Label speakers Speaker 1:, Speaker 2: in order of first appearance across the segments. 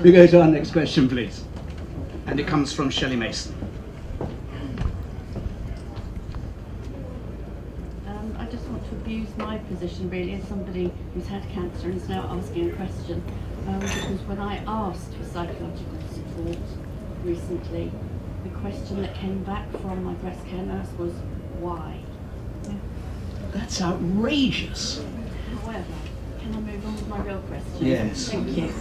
Speaker 1: We go to our next question, please. And it comes from Shelley Mason.
Speaker 2: I just want to abuse my position really as somebody who's had cancer and is now asking a question. Because when I asked for psychological support recently, the question that came back from my breast care nurse was, why?
Speaker 1: That's outrageous.
Speaker 2: However, can I move on with my real question?
Speaker 1: Yes.
Speaker 2: Thank you.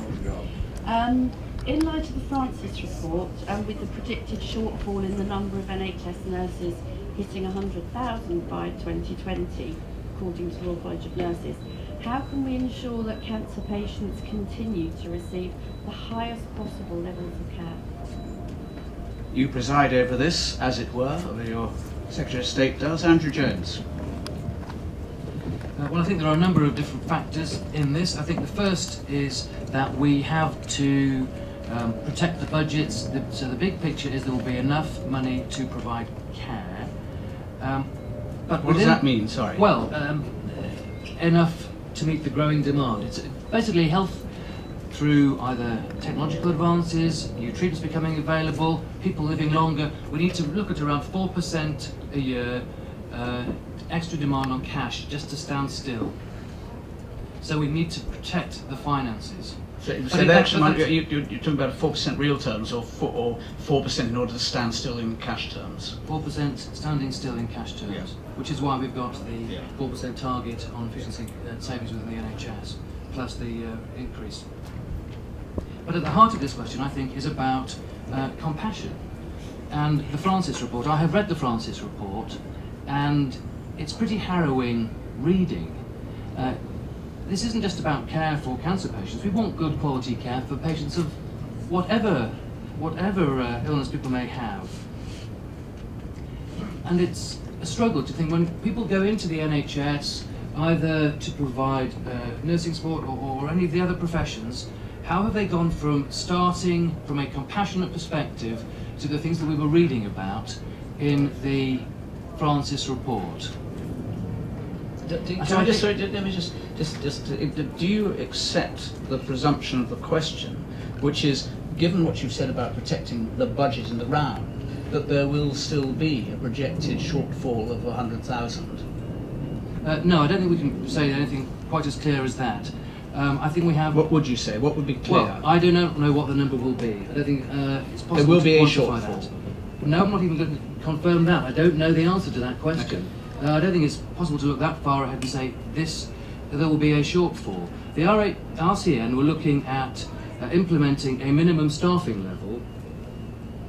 Speaker 2: In light of the Francis report, and with the predicted shortfall in the number of NHS nurses hitting 100,000 by 2020, according to the Royal College of Nurses, how can we ensure that cancer patients continue to receive the highest possible levels of care?
Speaker 1: You preside over this, as it were, or your Secretary of State does. Andrew Jones.
Speaker 3: Well, I think there are a number of different factors in this. I think the first is that we have to protect the budgets. So the big picture is there will be enough money to provide care. But
Speaker 1: what does that mean? Sorry.
Speaker 3: Well, enough to meet the growing demand. It's basically health through either technological advances, new treatments becoming available, people living longer. We need to look at around 4% a year extra demand on cash just to stand still. So we need to protect the finances.
Speaker 1: So you're talking about 4% real terms or 4% in order to stand still in cash terms?
Speaker 3: 4% standing still in cash terms,
Speaker 1: yes.
Speaker 3: Which is why we've got the 4% target on efficiency savings within the NHS, plus the increase. But at the heart of this question, I think, is about compassion. And the Francis report, I have read the Francis report, and it's pretty harrowing reading. This isn't just about care for cancer patients. We want good quality care for patients of whatever illness people may have. And it's a struggle to think when people go into the NHS, either to provide nursing support or any of the other professions, how have they gone from starting from a compassionate perspective to the things that we were reading about in the Francis report?
Speaker 1: Do you accept the presumption of the question, which is, given what you've said about protecting the budget in the round, that there will still be a projected shortfall of 100,000?
Speaker 3: No, I don't think we can say anything quite as clear as that. I think we have...
Speaker 1: What would you say? What would be clear?
Speaker 3: Well, I do not know what the number will be. I don't think it's possible
Speaker 1: there will be
Speaker 3: to
Speaker 1: a
Speaker 3: quantify
Speaker 1: shortfall.
Speaker 3: That. No, I'm not even going to confirm that. I don't know the answer to that question. Okay. I don't think it's possible to look that far ahead and say there will be a shortfall. The RCN were looking at implementing a minimum staffing level,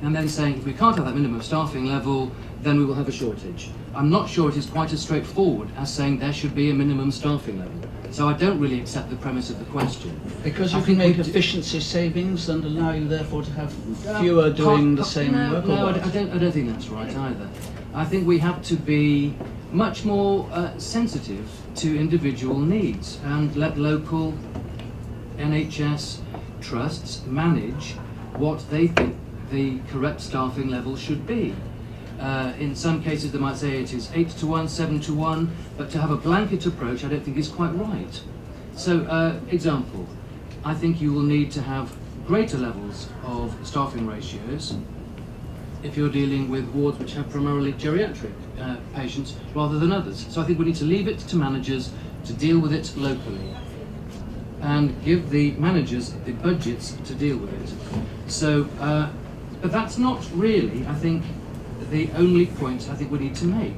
Speaker 3: and then saying if we can't have that minimum staffing level, then we will have a shortage. I'm not sure it is quite as straightforward as saying there should be a minimum staffing level. So I don't really accept the premise of the question.
Speaker 1: Because you can make efficiency savings and allow you therefore to have fewer doing the same work?
Speaker 3: No, I don't think that's right either. I think we have to be much more sensitive to individual needs and let local NHS trusts manage what they think the correct staffing level should be. In some cases they might say it is 8 to 1, 7 to 1, but to have a blanket approach I don't think is quite right. So, example, I think you will need to have greater levels of staffing ratios if you're dealing with wards which have primarily geriatric patients rather than others. So I think we need to leave it to managers to deal with it locally and give the managers the budgets to deal with it. So, but that's not really, I think, the only point I think we need to make.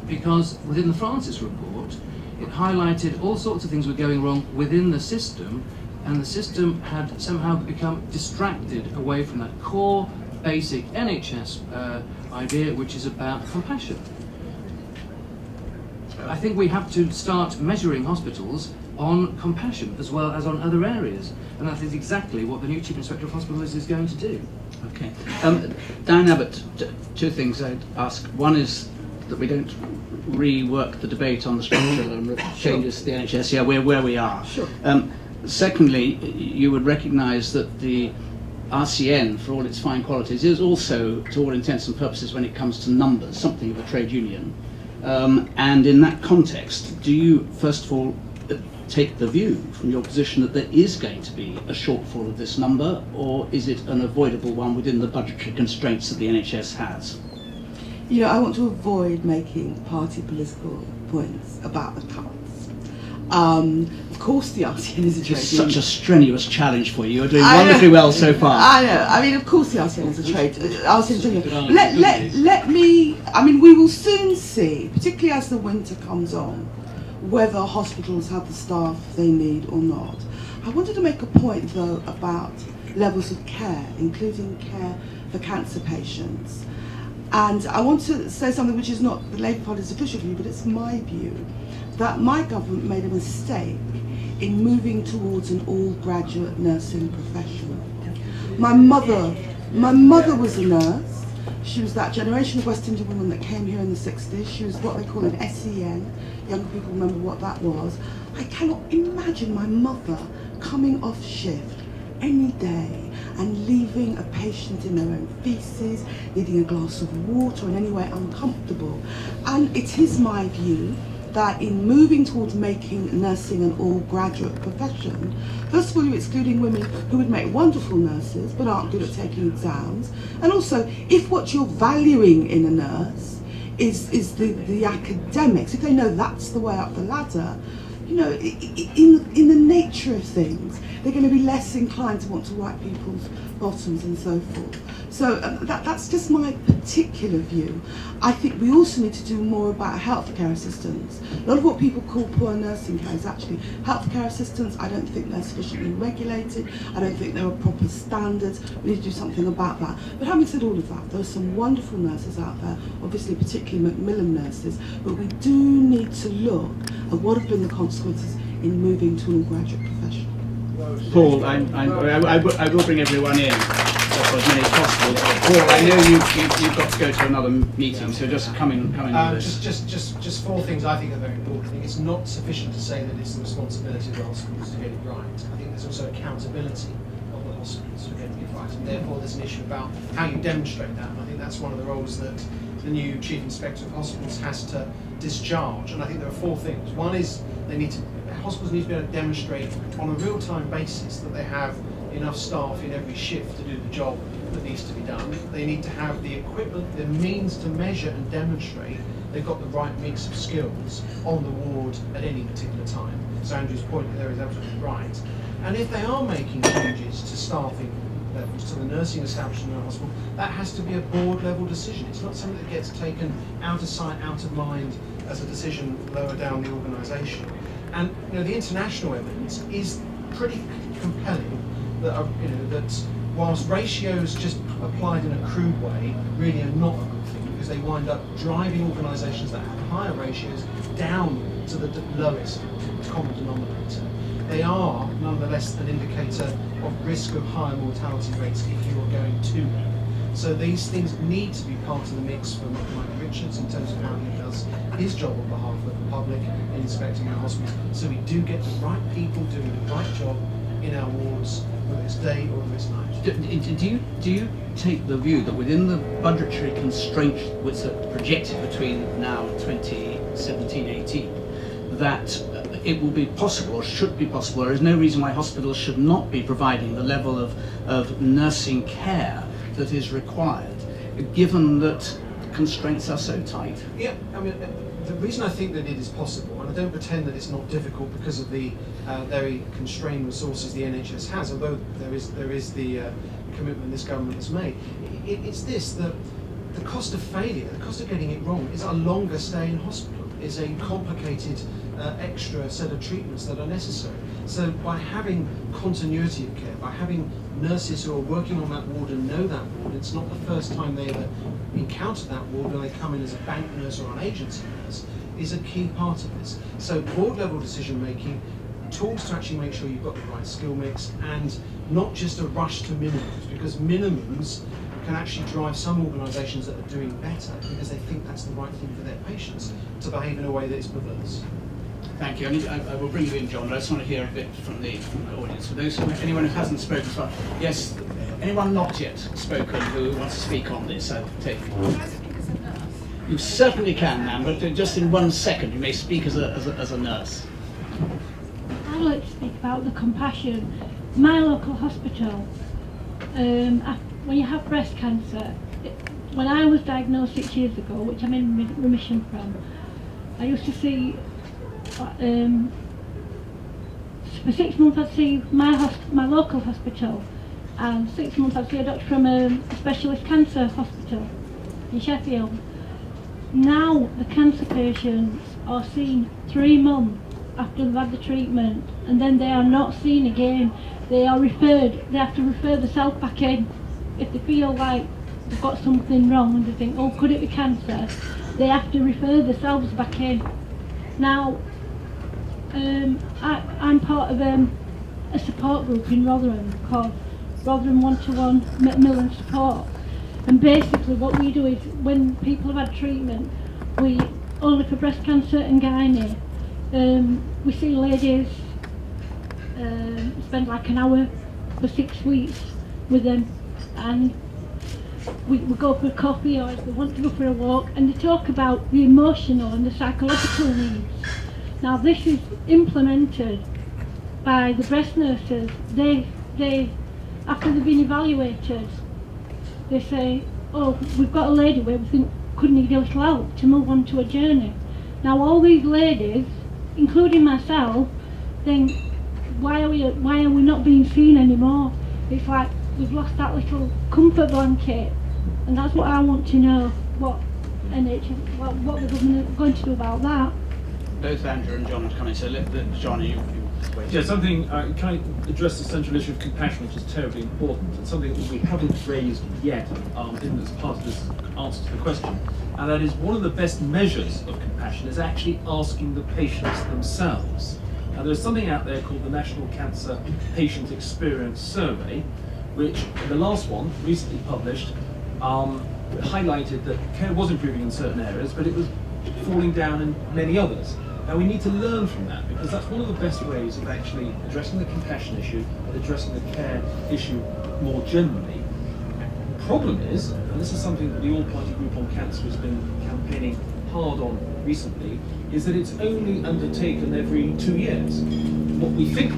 Speaker 3: Because within the Francis report, it highlighted all sorts of things were going wrong within the system, and the system had somehow become distracted away from that core basic NHS idea, which is about compassion. I think we have to start measuring hospitals on compassion as well as on other areas, and that is exactly what the new Chief Inspector of Hospitals is going to do.
Speaker 1: Okay. Diane Abbott, two things I'd ask. One is that we don't rework the debate on the structural and changes to the NHS. Yeah, we're where we are.
Speaker 3: Sure.
Speaker 1: Secondly, you would recognise that the RCN, for all its fine qualities, is also, to all intents and purposes, when it comes to numbers, something of a trade union. And in that context, do you, first of all, take the view from your position that there is going to be a shortfall of this number, or is it an avoidable one within the budgetary constraints that the NHS has?
Speaker 4: You know, I want to avoid making party political points about the cuts. Of course the RCN is a trade
Speaker 1: It's
Speaker 4: union.
Speaker 1: such a strenuous challenge for you. You're doing wonderfully well so far.
Speaker 4: I know. I mean, of course the RCN is a trade. RCN is a trade union. Let me. I mean, we will soon see, particularly as the winter comes on, whether hospitals have the staff they need or not. I wanted to make a point though about levels of care, including care for cancer patients. And I want to say something which is not the Labour Party's official view, but it's my view, that my government made a mistake in moving towards an all-graduate nursing profession. My mother was a nurse. She was that generation of West Indian women that came here in the 60s. She was what they call an SEN. Young people remember what that was. I cannot imagine my mother coming off shift any day and leaving a patient in their own faeces, needing a glass of water, in any way uncomfortable. And it is my view that in moving towards making nursing an all-graduate profession, first of all, you're excluding women who would make wonderful nurses but aren't good at taking exams. And also, if what you're valuing in a nurse is the academics, if they know that's the way up the ladder, you know, in the nature of things, they're going to be less inclined to want to wipe people's bottoms and so forth. So that's just my particular view. I think we also need to do more about healthcare assistants. A lot of what people call poor nursing care is actually healthcare assistants. I don't think they're sufficiently regulated. I don't think there are proper standards. We need to do something about that. But having said all of that, there are some wonderful nurses out there, obviously particularly Macmillan nurses, but we do need to look at what have been the consequences in moving to an all-graduate profession.
Speaker 1: Paul, I will bring everyone in, for as many as possible. Paul, I know you've got to go to another meeting, so just come in with this.
Speaker 5: Just four things I think are very important. I think it's not sufficient to say that it's the responsibility of the hospitals to get it right. I think there's also accountability of the hospitals for getting it right, and therefore there's an issue about how you demonstrate that. And I think that's one of the roles that the new Chief Inspector of Hospitals has to discharge. And I think there are four things. One is hospitals need to be able to demonstrate on a real-time basis that they have enough staff in every shift to do the job that needs to be done. They need to have the equipment, the means to measure and demonstrate they've got the right mix of skills on the ward at any particular time. So Andrew's point there is absolutely right. And if they are making changes to staffing levels, to the nursing establishment in the hospital, that has to be a board-level decision. It's not something that gets taken out of sight, out of mind as a decision lower down the organisation. And you know, the international evidence is pretty compelling that that whilst ratios just applied in a crude way really are not a good thing, because they wind up driving organisations that have higher ratios down to the lowest common denominator. They are nonetheless an indicator of risk of higher mortality rates if you are going to them. So these things need to be part of the mix for Mike Richards in terms of how he does his job on behalf of the public in inspecting our hospitals. So we do get the right people doing the right job in our wards, whether it's day or whether it's night.
Speaker 1: Do you take the view that within the budgetary constraints which are projected between now and 2017-18, that it will be possible, or should be possible, there is no reason why hospitals should not be providing the level of nursing care that is required, given that constraints are so tight?
Speaker 5: Yeah, I mean, the reason I think that it is possible, and I don't pretend that it's not difficult because of the very constrained resources the NHS has, although there is the commitment this government has made, it's this, that the cost of failure, the cost of getting it wrong, is a longer stay in hospital, is a complicated extra set of treatments that are necessary. So by having continuity of care, by having nurses who are working on that ward and know that ward, it's not the first time they ever encounter that ward when they come in as a bank nurse or an agency nurse, is a key part of this. So board level decision making, tools to actually make sure you've got the right skill mix, and not just a rush to minimums, because minimums can actually drive some organisations that are doing better because they think that's the right thing for their patients to behave in a way that is perverse.
Speaker 1: Thank you. I will bring you in, John, but I just want to hear a bit from the audience. For those, anyone who hasn't spoken so far, yes, anyone not yet spoken who wants to speak on this, I'll take.
Speaker 6: Can I speak as a nurse?
Speaker 1: You certainly can, ma'am, but just in 1 second, you may speak as a nurse.
Speaker 6: about the compassion. My local hospital, when you have breast cancer, when I was diagnosed 6 years ago, which I'm in remission from, I used to see, for 6 months I'd see my local hospital, and 6 months I'd see a doctor from a specialist cancer hospital in Sheffield. Now the cancer patients are seen 3 months after they've had the treatment, and then they are not seen again. They are referred, they have to refer themselves back in. If they feel like they've got something wrong and they think, oh, could it be cancer? They have to refer themselves back in. Now, I'm part of a support group in Rotherham called Rotherham One-to-One Macmillan Support. And basically what we do is, when people have had treatment, we only for breast cancer and gynae, we see ladies, spend like an hour for 6 weeks with them, and we go for a coffee, or if they want to go for a walk, and they talk about the emotional and the psychological needs. Now this is implemented by the breast nurses. They after they've been evaluated, they say, oh, we've got a lady where we think could need a little help to move on to a journey. Now all these ladies, including myself, think, why are we not being seen anymore? It's like we've lost that little comfort blanket, and that's what I want to know, what NHS, what the government are going to do about that.
Speaker 1: Both Andrew and John have come in, so John, you wait.
Speaker 7: Yeah, something, can I address the central issue of compassion, which is terribly important, and something that we haven't raised yet as part of this answer to the question, and that is one of the best measures of compassion is actually asking the patients themselves. Now there's something out there called the National Cancer Patient Experience Survey, which the last one, recently published, highlighted that care was improving in certain areas, but it was falling down in many others. Now we need to learn from that, because that's one of the best ways of actually addressing the compassion issue and addressing the care issue more generally. The problem is, and this is something that the All-Party Group on Cancer has been campaigning hard on recently, is that it's only undertaken every 2 years. What we think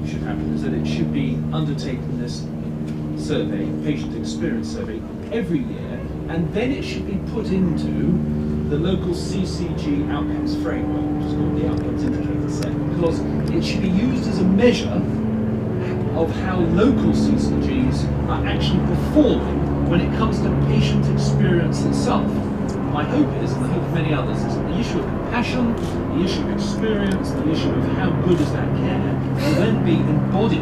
Speaker 7: should happen is that it should be undertaken, this survey, patient experience survey, every year, and then it should be put into the local CCG outcomes framework, which is called the outcomes indicator set, because it should be used as a measure of how local CCGs are actually performing when it comes to patient experience itself. My hope is, and the hope of many others, is that the issue of compassion, the issue of experience, the issue of how good is that care, will then be embodied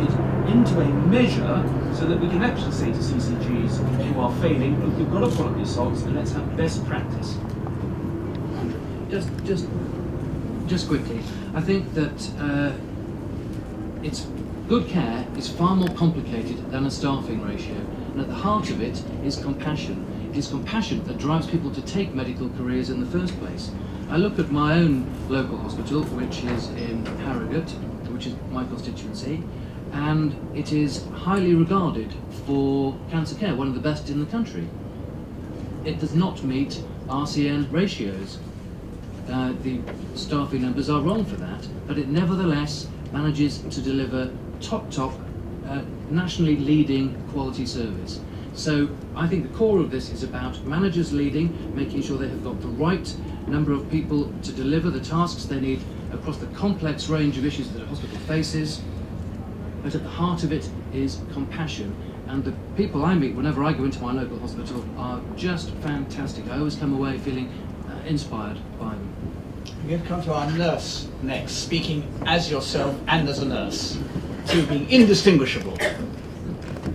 Speaker 7: into a measure so that we can actually say to CCGs who are failing, look, you've got to pull up your socks and let's have best practice.
Speaker 3: Just quickly, I think that it's good care is far more complicated than a staffing ratio, and at the heart of it is compassion. It is compassion that drives people to take medical careers in the first place. I look at my own local hospital, which is in Harrogate, which is my constituency, and it is highly regarded for cancer care, one of the best in the country. It does not meet RCN ratios. The staffing numbers are wrong for that, but it nevertheless manages to deliver top, nationally leading quality service. So I think the core of this is about managers leading, making sure they have got the right number of people to deliver the tasks they need across the complex range of issues that a hospital faces. But at the heart of it is compassion. And the people I meet whenever I go into my local hospital are just fantastic. I always come away feeling inspired by them.
Speaker 1: We're going to come to our nurse next, speaking as yourself and as a nurse, two being indistinguishable.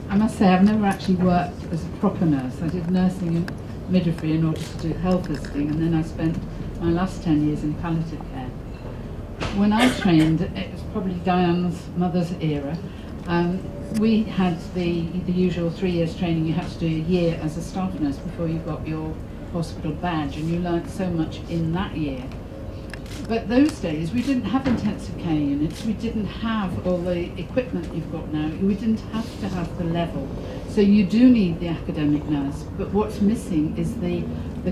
Speaker 8: I must say I've never actually worked as a proper nurse. I did nursing and midwifery in order to do health visiting, and then I spent my last 10 years in palliative care. When I trained, it was probably Diane's mother's era. We had the usual 3 years training. You had to do a year as a staff nurse before you got your hospital badge, and you learnt so much in that year. But those days we didn't have intensive care units, we didn't have all the equipment you've got now, we didn't have to have the level. So you do need the academic nurse, but what's missing is the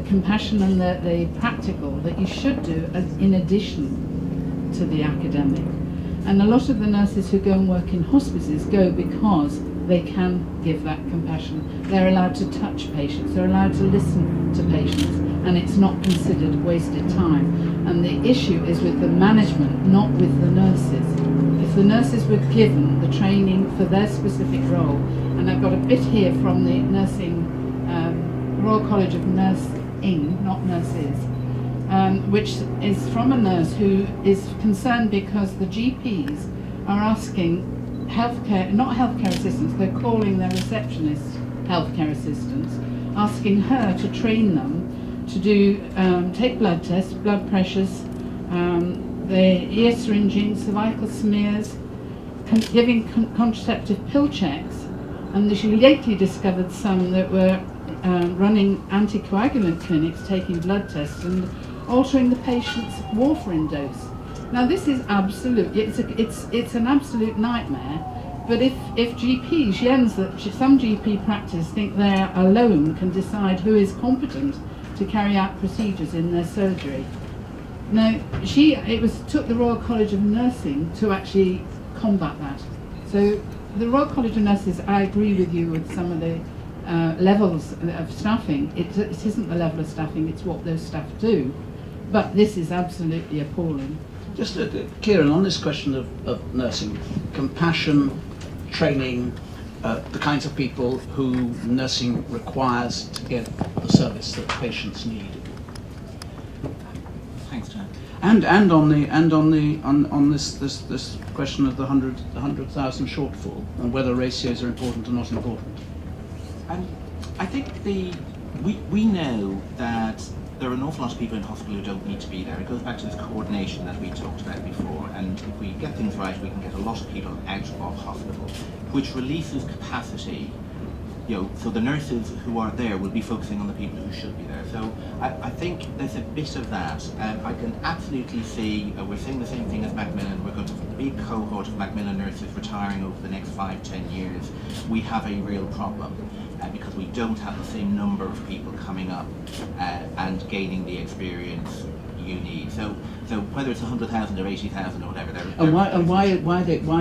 Speaker 8: compassion and the practical that you should do as in addition to the academic. And a lot of the nurses who go and work in hospices go because they can give that compassion. They're allowed to touch patients, they're allowed to listen to patients, and it's not considered wasted time. And the issue is with the management, not with the nurses. If the nurses were given the training for their specific role, and I've got a bit here from the nursing, Royal College of Nursing, not nurses, which is from a nurse who is concerned because the GPs are asking healthcare, not healthcare assistants, they're calling their receptionists healthcare assistants, asking her to train them to do, take blood tests, blood pressures, the ear syringing, cervical smears, giving contraceptive pill checks, and she lately discovered some that were running anticoagulant clinics, taking blood tests and altering the patient's warfarin dose. Now this is absolutely, it's an absolute nightmare, but if GPs, Jens, that some GP practice think they alone can decide who is competent to carry out procedures in their surgery. Now, it took the Royal College of Nursing to actually combat that. So the Royal College of Nurses, I agree with you with some of the levels of staffing. It isn't the level of staffing, it's what those staff do. But this is absolutely appalling.
Speaker 1: Just, Ciarán, on this question of nursing, compassion, training, the kinds of people who nursing requires to get the service that patients need.
Speaker 9: Thanks, Diane.
Speaker 1: And on this question of the 100,000 shortfall and whether ratios are important or not important.
Speaker 9: I think we know that there are an awful lot of people in hospital who don't need to be there. It goes back to this coordination that we talked about before, and if we get things right, we can get a lot of people out of hospital, which releases capacity. So the nurses who are there will be focusing on the people who should be there. So I think there's a bit of that. I can absolutely see, we're seeing the same thing as Macmillan. We're going to have a big cohort of Macmillan nurses retiring over the next 5-10 years. We have a real problem. Because we don't have the same number of people coming up and gaining the experience you need. So whether it's 100,000 or 80,000 or whatever.
Speaker 1: Why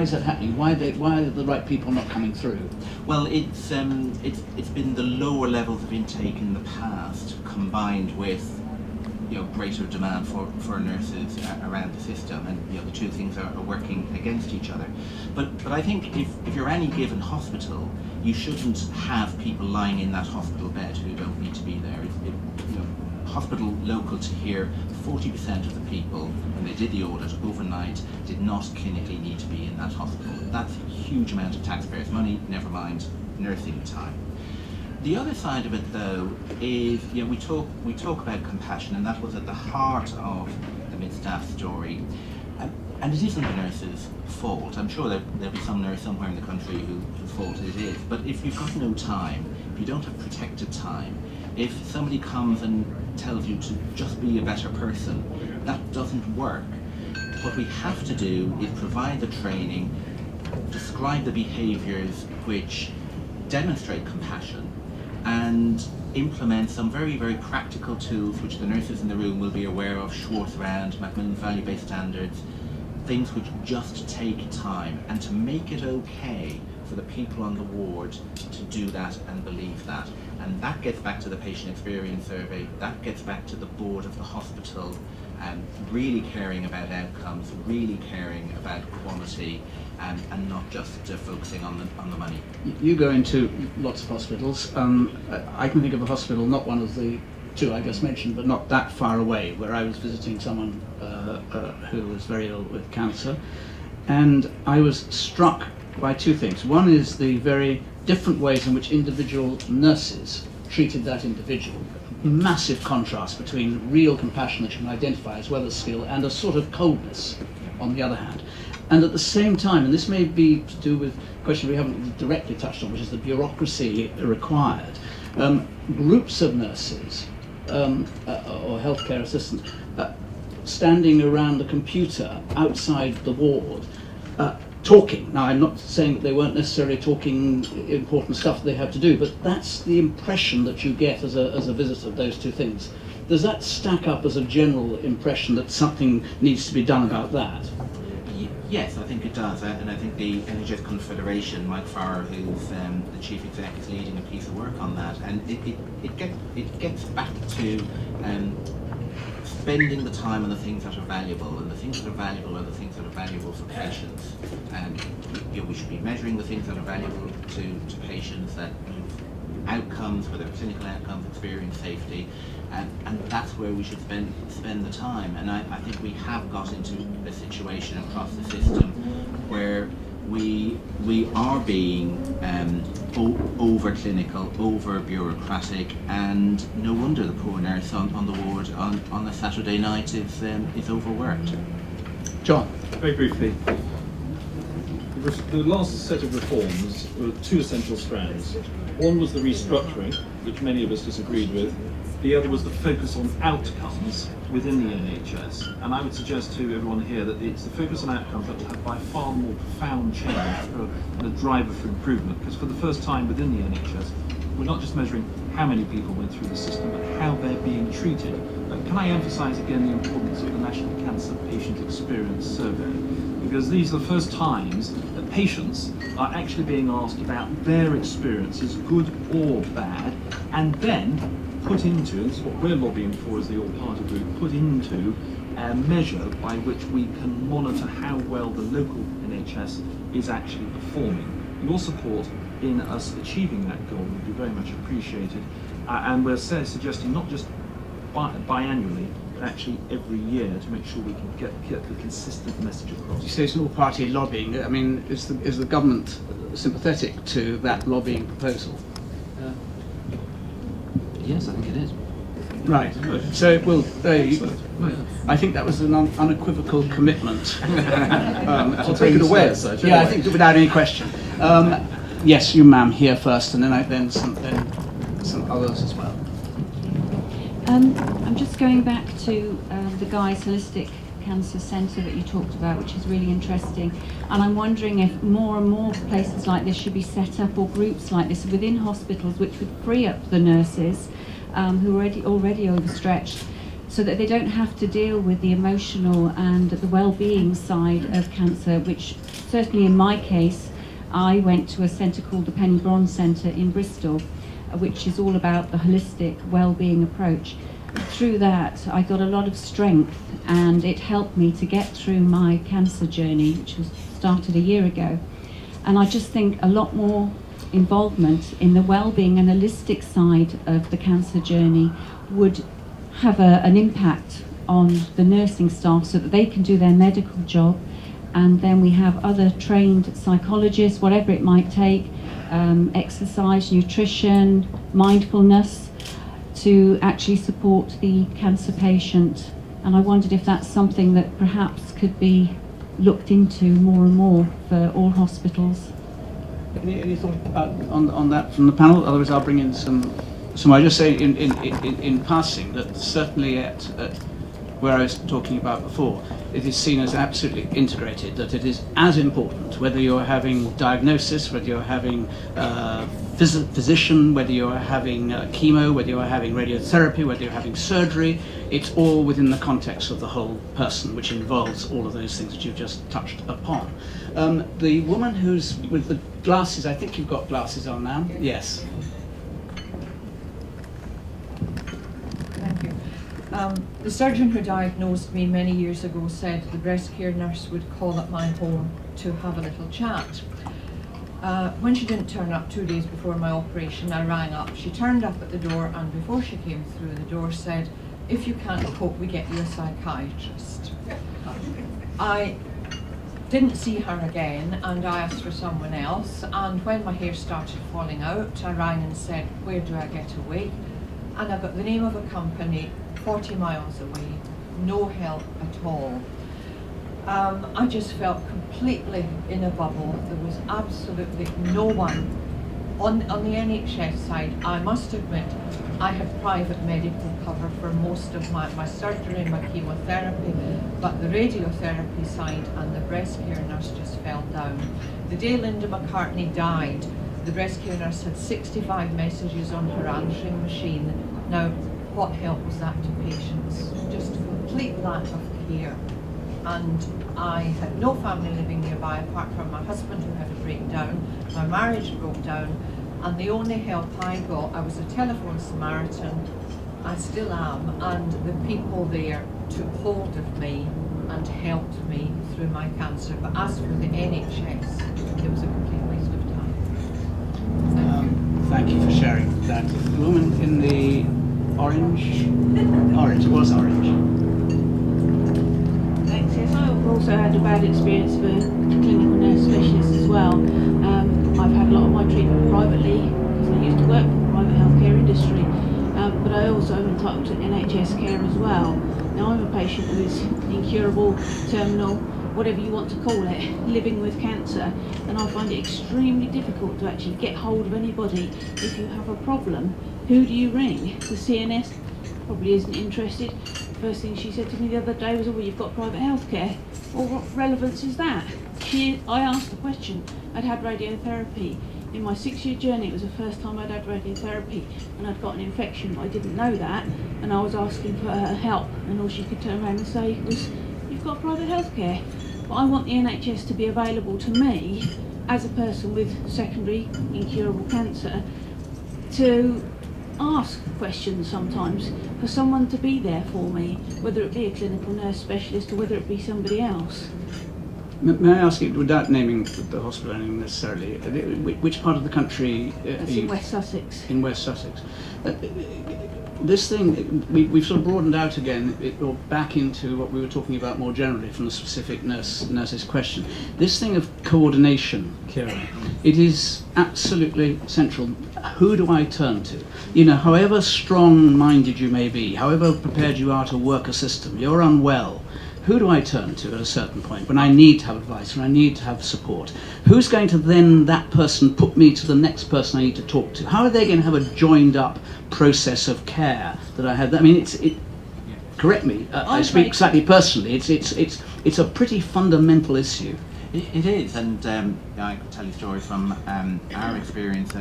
Speaker 1: is that happening? Why are the right people not coming through?
Speaker 9: Well, it's been the lower levels of intake in the past combined with greater demand for nurses around the system, and the two things are working against each other. But I think if you're any given hospital, you shouldn't have people lying in that hospital bed who don't need to be there. Hospital local to here, 40% of the people, when they did the audit overnight, did not clinically need to be in that hospital. That's a huge amount of taxpayers' money, never mind nursing time. The other side of it, though, is we talk about compassion, and that was at the heart of the mid-staff story. And it isn't the nurse's fault. I'm sure there'll be some nurse somewhere in the country whose fault it is. But if you've got no time, if you don't have protected time, if somebody comes and tells you to just be a better person, that doesn't work. What we have to do is provide the training, describe the behaviours which demonstrate compassion, and implement some very, very practical tools which the nurses in the room will be aware of, Ciarán, Macmillan's value-based standards, things which just take time, and to make it okay for the people on the ward to do that and believe that. And that gets back to the patient experience survey, that gets back to the board of the hospital, really caring about outcomes, really caring about quality, and not just focusing on the money.
Speaker 1: You go into lots of hospitals. I can think of a hospital, not one of the two I just mentioned, but not that far away, where I was visiting someone who was very ill with cancer, and I was struck by two things. One is the very different ways in which individual nurses treated that individual. Massive contrast between real compassion that you can identify as well as skill and a sort of coldness on the other hand. And at the same time, and this may be to do with a question we haven't directly touched on, which is the bureaucracy required, groups of nurses or healthcare assistants standing around the computer outside the ward talking. Now, I'm not saying that they weren't necessarily talking important stuff they had to do, but that's the impression that you get as a visitor of those two things. Does that stack up as a general impression that something needs to be done about that?
Speaker 9: Yes, I think it does, and I think the NHS Confederation, Mike Farrer, who's the chief exec, is leading a piece of work on that, and it gets back to spending the time on the things that are valuable, and the things that are valuable are the things that are valuable for patients. And we should be measuring the things that are valuable to patients, that outcomes, whether clinical outcomes, experience, safety, and that's where we should spend the time. And I think we have got into a situation across the system where we are being over clinical, over bureaucratic, and no wonder the poor nurse on the ward on a Saturday night is overworked.
Speaker 1: John.
Speaker 7: Very briefly, the last set of reforms were two essential strands. One was the restructuring, which many of us disagreed with. The other was the focus on outcomes within the NHS. And I would suggest to everyone here that it's the focus on outcomes that will have by far more profound change and a driver for improvement. Because for the first time within the NHS, we're not just measuring how many people went through the system, but how they're being treated. Can I emphasise again the importance of the National Cancer Patient Experience Survey? Because these are the first times that patients are actually being asked about their experiences, good or bad, and then put into, and this is what we're lobbying for as the all-party group, put into a measure by which we can monitor how well the local NHS is actually performing. Your support in us achieving that goal would be very much appreciated, and we're suggesting not just biannually, but actually every year, to make sure we can get the consistent message across.
Speaker 1: You say it's all party lobbying. I mean, is the government sympathetic to that lobbying proposal?
Speaker 3: Yes, I think it is.
Speaker 1: Right. So it will. I think that was an unequivocal commitment.
Speaker 10: I'll take it away as such.
Speaker 1: Yeah, I think without any question. Yes, you, ma'am, here first, and then some others as well.
Speaker 11: I'm just going back to the Guy's Holistic Cancer Centre that you talked about, which is really interesting. And I'm wondering if more and more places like this should be set up, or groups like this within hospitals, which would free up the nurses who are already overstretched, so that they don't have to deal with the emotional and the well-being side of cancer, which certainly in my case, I went to a centre called the Penny Bronze Centre in Bristol, which is all about the holistic well-being approach. Through that, I got a lot of strength, and it helped me to get through my cancer journey, which was started a year ago. And I just think a lot more involvement in the well-being and holistic side of the cancer journey would have an impact on the nursing staff, so that they can do their medical job, and then we have other trained psychologists, whatever it might take, exercise, nutrition, mindfulness, to actually support the cancer patient. And I wondered if that's something that perhaps could be looked into more and more for all hospitals.
Speaker 1: Any thought on that from the panel? Otherwise, I'll bring in some. I just say in passing that certainly at where I was talking about before, it is seen as absolutely integrated, that it is as important whether you're having diagnosis, whether you're having physician, whether you're having chemo, whether you're having radiotherapy, whether you're having surgery. It's all within the context of the whole person, which involves all of those things that you've just touched upon. The woman who's with the glasses, I think you've got glasses on now. Yes.
Speaker 12: Thank you. The surgeon who diagnosed me many years ago said the breast care nurse would call at my home to have a little chat. When she didn't turn up 2 days before my operation, I rang up. She turned up at the door, and before she came through the door said, "If you can't cope, we get you a psychiatrist." I didn't see her again, and I asked for someone else, and when my hair started falling out, I rang and said, "Where do I get a wig?" And I got the name of a company 40 miles away, no help at all. I just felt completely in a bubble. There was absolutely no one. On the NHS side, I must admit, I had private medical cover for most of my surgery and my chemotherapy, but the radiotherapy side and the breast care nurse just fell down. The day Linda McCartney died, the breast care nurse had 65 messages on her answering machine. Now, what help was that to patients? Just complete lack of care. and I had no family living nearby apart from my husband who had a breakdown. My marriage broke down, and the only help I got, I was a telephone Samaritan, I still am, and the people there took hold of me and helped me through my cancer. But as for the NHS, it was a complete waste of time.
Speaker 1: Thank you for sharing that. The woman in the orange? Orange, it was orange.
Speaker 13: Thanks, yes, I've also had a bad experience with a clinical nurse specialist as well. I've had a lot of my treatment privately because I used to work in the private healthcare industry, but I also am entitled to NHS care as well. Now I'm a patient who is incurable, terminal, whatever you want to call it, living with cancer, and I find it extremely difficult to actually get hold of anybody. If you have a problem, who do you ring? The CNS probably isn't interested. First thing she said to me the other day was, oh, well, you've got private healthcare. Well, what relevance is that? I asked the question. I'd had radiotherapy. In my 6-year journey, it was the first time I'd had radiotherapy, and I'd got an infection, but I didn't know that, and I was asking for her help, and all she could turn around and say was, you've got private healthcare. But I want the NHS to be available to me, as a person with secondary incurable cancer, to ask questions sometimes, for someone to be there for me, whether it be a clinical nurse specialist or whether it be somebody else.
Speaker 1: May I ask you, without naming the hospital necessarily, which part of the country
Speaker 13: That's in West Sussex.
Speaker 1: In West Sussex. This thing, we've sort of broadened out again, or back into what we were talking about more generally from the specific nurse's question. This thing of coordination, Ciarán, it is absolutely central. Who do I turn to? You know, however strong-minded you may be, however prepared you are to work a system, you're unwell. Who do I turn to at a certain point when I need to have advice, when I need to have support? Who's going to then, that person, put me to the next person I need to talk to? How are they going to have a joined up process of care that I have? I mean, correct me, I speak slightly personally, it's a pretty fundamental issue.
Speaker 9: It is, and I could tell you stories from our experience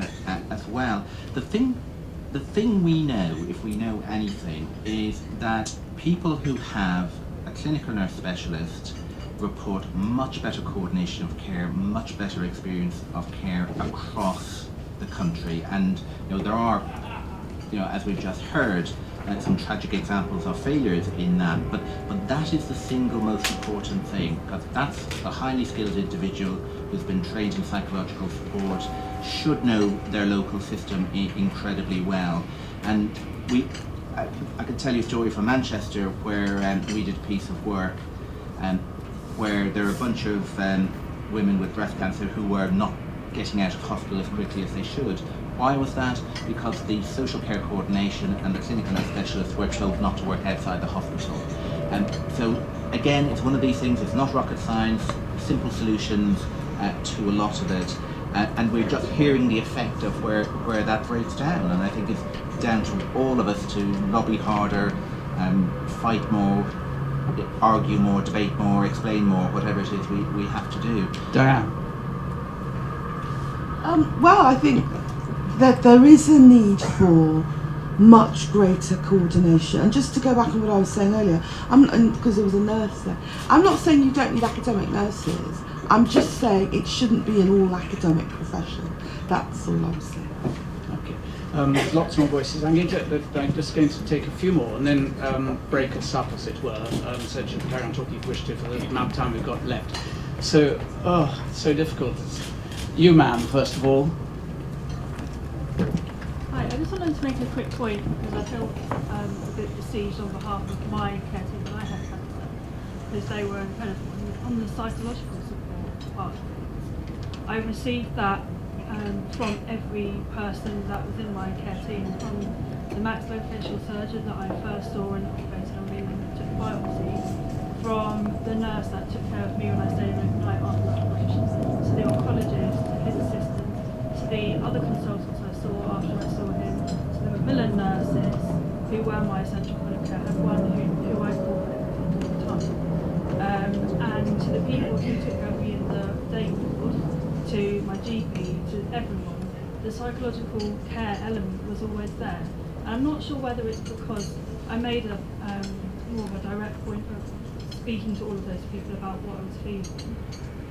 Speaker 9: as well. The thing we know, if we know anything, is that people who have a clinical nurse specialist report much better coordination of care, much better experience of care across the country. And there are, as we've just heard, some tragic examples of failures in that, but that is the single most important thing, because that's a highly skilled individual who's been trained in psychological support, should know their local system incredibly well. And I can tell you a story from Manchester where we did a piece of work where there are a bunch of women with breast cancer who were not getting out of hospital as quickly as they should. Why was that? Because the social care coordination and the clinical nurse specialists were told not to work outside the hospital. So again, it's one of these things, it's not rocket science, simple solutions to a lot of it. And we're just hearing the effect of where that breaks down, and I think it's down to all of us to lobby harder, fight more, argue more, debate more, explain more, whatever it is we have to do.
Speaker 1: Diane?
Speaker 4: Well, I think that there is a need for much greater coordination. And just to go back on what I was saying earlier, because there was a nurse there, I'm not saying you don't need academic nurses. I'm just saying it shouldn't be an all-academic profession. That's all I'm saying.
Speaker 1: Okay. Lots more voices. I'm just going to take a few more and then break us up, as it were, so that you can carry on talking if you wish to for the amount of time we've got left. So, so difficult. You, ma'am, first of all.
Speaker 6: Hi, I just wanted to make a quick point because I feel a bit besieged on behalf of my care team when I had cancer, because they were incredible on the psychological support part of things. I received that from every person that was in my care team, from the maxillofacial surgeon that I first saw and operated on me and took biopsies, from the nurse that took care of me when I stayed overnight after the operation, to the oncologist, to his assistant, to the other consultants I saw after I saw him, to the Macmillan nurses who were my essential point of care. I had one who I called all the time. And to the people who took care of me in the day ward, to my GP, to everyone, the psychological care element was always there. And I'm not sure whether it's because I made a more of a direct point of
Speaker 14: speaking to all of those people about what I was feeling,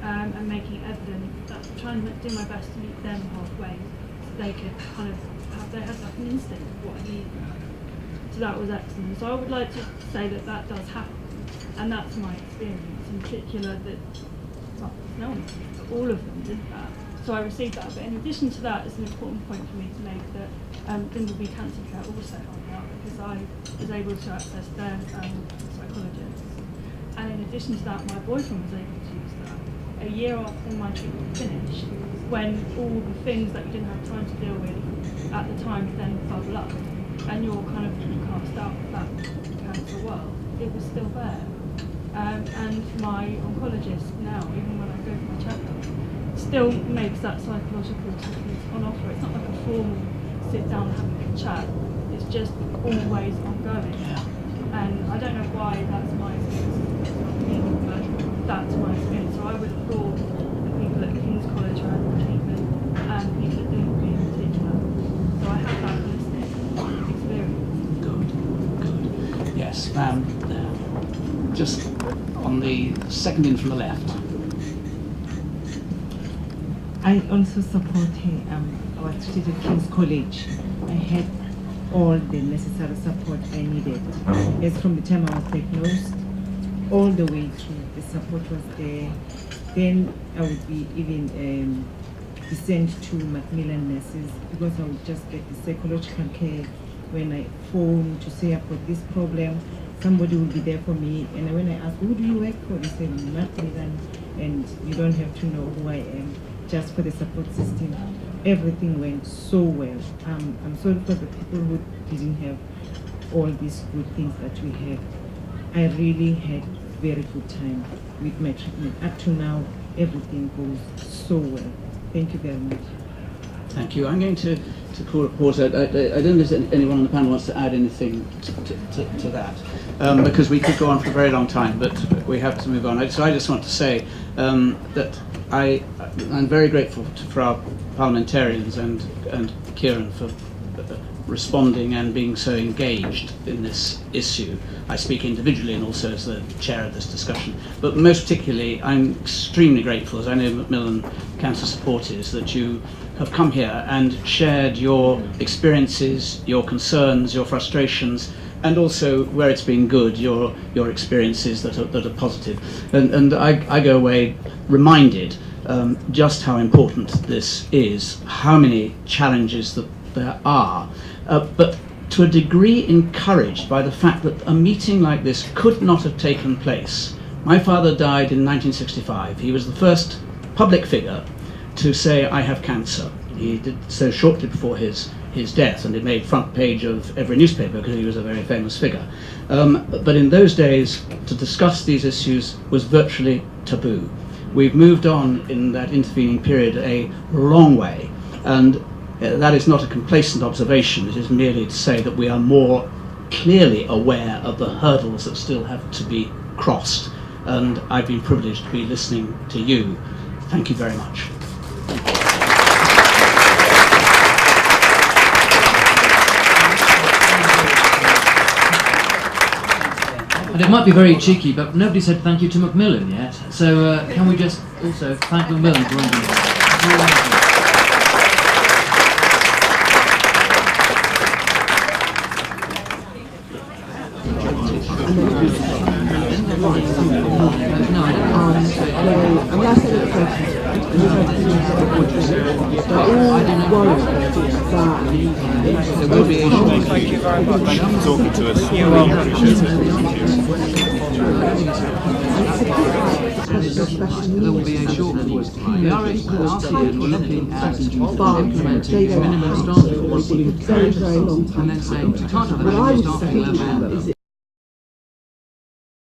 Speaker 14: and making it evident, that trying to do my best to meet them halfway, so they could kind of they had like an instinct of what I needed. So that was excellent. So I would like to say that that does happen, and that's my experience in particular. That well, no one, all of them did that. So I received that. But in addition to that, it's an important point for me to make that Dimbleby Cancer Care also helped out, because I was able to access their psychologists. And in addition to that, my boyfriend was able to use that. A year after my treatment finished, when all the things that you didn't have time to deal with at the time then bubble up, and you're kind of cast out of that cancer world, it was still there. And my oncologist now, even when I go for my checkup, still makes that psychological treatment on offer. It's not like a formal sit down and having a chat. It's just always ongoing. And I don't know why that's my experience, but that's my experience. So I would applaud the people at King's College around the treatment and people at Dimbleby in particular. So I have that holistic experience.
Speaker 1: Good. Yes, just on the second in from the left.
Speaker 15: I also support our treated at King's College. I had all the necessary support I needed. As from the time I was diagnosed, all the way through, the support was there. Then I would be even sent to Macmillan nurses, because I would just get the psychological care. When I phone to say I've got this problem, somebody will be there for me. And when I ask, who do you work for? They say, Macmillan, and you don't have to know who I am, just for the support system. Everything went so well. I'm sorry for the people who didn't have all these good things that we had. I really had very good time with my treatment. Up to now, everything goes so well. Thank you very much.
Speaker 1: Thank you. I'm going to call a pause. I don't know if anyone on the panel wants to add anything to that, because we could go on for a very long time, but we have to move on. So I just want to say that I'm very grateful for our parliamentarians and Ciarán for responding and being so engaged in this issue. I speak individually and also as the chair of this discussion, but most particularly I'm extremely grateful, as I know Macmillan Cancer Support is, that you have come here and shared your experiences, your concerns, your frustrations, and also, where it's been good, your experiences that are positive. And I go away reminded just how important this is, how many challenges that there are, but to a degree encouraged by the fact that a meeting like this could not have taken place. My father died in 1965. He was the first public figure to say, I have cancer. He did so shortly before his death, and it made front page of every newspaper because he was a very famous figure. But in those days, to discuss these issues was virtually taboo. We've moved on in that intervening period a long way, and that is not a complacent observation. It is merely to say that we are more clearly aware of the hurdles that still have to be crossed, and I've been privileged to be listening to you. Thank you very much.
Speaker 3: And it might be very cheeky, but nobody said thank you to Macmillan yet. So can we just also thank Macmillan for running
Speaker 16: Thank you very much for talking to us. We really appreciate it.
Speaker 3: There will be a short pause. The RCN were looking at implementing minimum staffing and then saying we can't have a minimum staffing level